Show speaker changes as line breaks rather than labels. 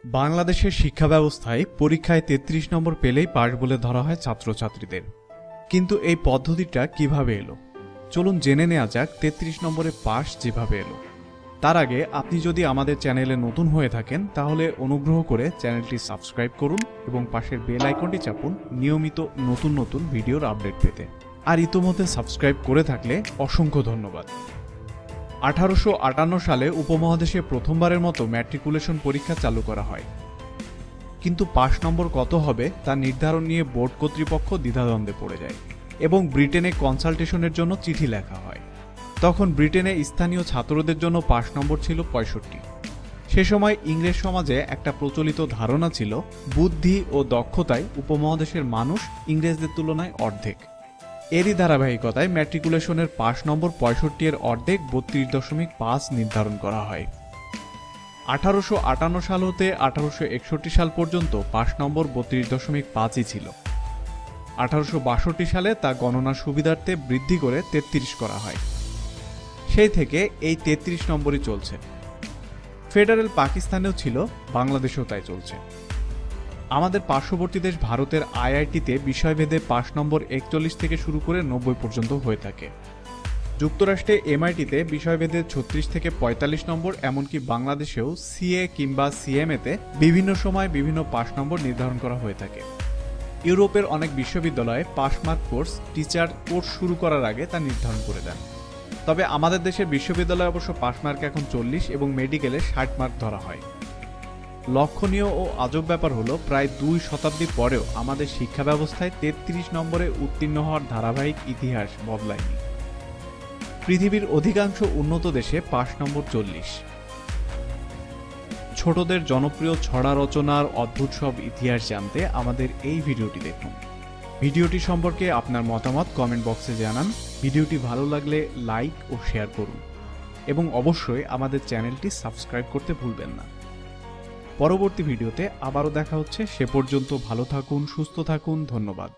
বাংলাদেশের শিক্ষা ব্যবস্থায় পরীক্ষায় ৩৩ নম্বর পেলেই পাস বলে ধরা হয় ছাত্রছাত্রীদের। কিন্তু এই পদ্ধতিটা কিভাবে এলো, চলুন জেনে নেওয়া যাক ৩৩ নম্বরে পাস যেভাবে এলো। তার আগে আপনি যদি আমাদের চ্যানেলে নতুন হয়ে থাকেন তাহলে অনুগ্রহ করে চ্যানেলটি সাবস্ক্রাইব করুন এবং পাশের বেল আইকনটি চাপুন নিয়মিত নতুন নতুন ভিডিওর আপডেট পেতে। আর ইতোমধ্যে সাবস্ক্রাইব করে থাকলে অসংখ্য ধন্যবাদ। 1858 সালে উপমহাদেশে প্রথমবারের মতো ম্যাট্রিকুলেশন পরীক্ষা চালু করা হয়, কিন্তু পাস নম্বর কত হবে তা নির্ধারণ নিয়ে বোর্ড কর্তৃপক্ষ দ্বিধাদ্বন্দ্বে পড়ে যায় এবং ব্রিটেনে কনসালটেশনের জন্য চিঠি লেখা হয়। তখন ব্রিটেনে স্থানীয় ছাত্রদের জন্য পাস নম্বর ছিল 65। সে সময় ইংরেজ সমাজে একটা প্রচলিত ধারণা ছিল বুদ্ধি ও দক্ষতায় উপমহাদেশের মানুষ ইংরেজদের তুলনায় অর্ধেক। এরই ধারাবাহিকতায় ম্যাট্রিকুলেশনের পাস নম্বর 65 এর অর্ধেক 32.5 নির্ধারণ করা হয়। 1858 সাল হতে 1861 সাল পর্যন্ত পাস নম্বর 32.5ই ছিল। 1862 সালে তা গণনার সুবিধার্থে বৃদ্ধি করে 33 করা হয়। সেই থেকে এই 33 নম্বরই চলছে। ফেডারেল পাকিস্তানেও ছিল, বাংলাদেশেও তাই চলছে। আমাদের পার্শ্ববর্তী দেশ ভারতের আইআইটিতে বিষয়ভেদে পাস নম্বর 41 থেকে শুরু করে 90 পর্যন্ত হয়ে থাকে। যুক্তরাষ্ট্রে এমআইটিতে বিষয়ভেদে 36 থেকে 45 নম্বর, এমনকি বাংলাদেশেও সিএ কিংবা সিএমএতে বিভিন্ন সময় বিভিন্ন পাস নম্বর নির্ধারণ করা হয়ে থাকে। ইউরোপের অনেক বিশ্ববিদ্যালয়ে পাসমার্ক কোর্স টিচার কোর্স শুরু করার আগে তা নির্ধারণ করে দেন। তবে আমাদের দেশের বিশ্ববিদ্যালয়ে অবশ্য পাসমার্ক এখন 40 এবং মেডিকেলে 60 মার্ক ধরা হয়। লক্ষণীয় ও আজব ব্যাপার হলো, প্রায় 2 শতাব্দী পরেও আমাদের শিক্ষা ব্যবস্থায় 33 নম্বরে উত্তীর্ণ হওয়ার ধারাবাহিক ইতিহাস বদলায়নি। পৃথিবীর অধিকাংশ উন্নত দেশে পাস নম্বর 40। ছোটদের জনপ্রিয় ছড়া রচনার অদ্ভুত সব ইতিহাস জানতে আমাদের এই ভিডিওটি দেখুন। ভিডিওটি সম্পর্কে আপনার মতামত কমেন্ট বক্সে জানান। ভিডিওটি ভালো লাগলে লাইক ও শেয়ার করুন এবং অবশ্যই আমাদের চ্যানেলটি সাবস্ক্রাইব করতে ভুলবেন না। পরবর্তী ভিডিওতে আবারও দেখা হচ্ছে, সে পর্যন্ত ভালো থাকুন, সুস্থ থাকুন, ধন্যবাদ।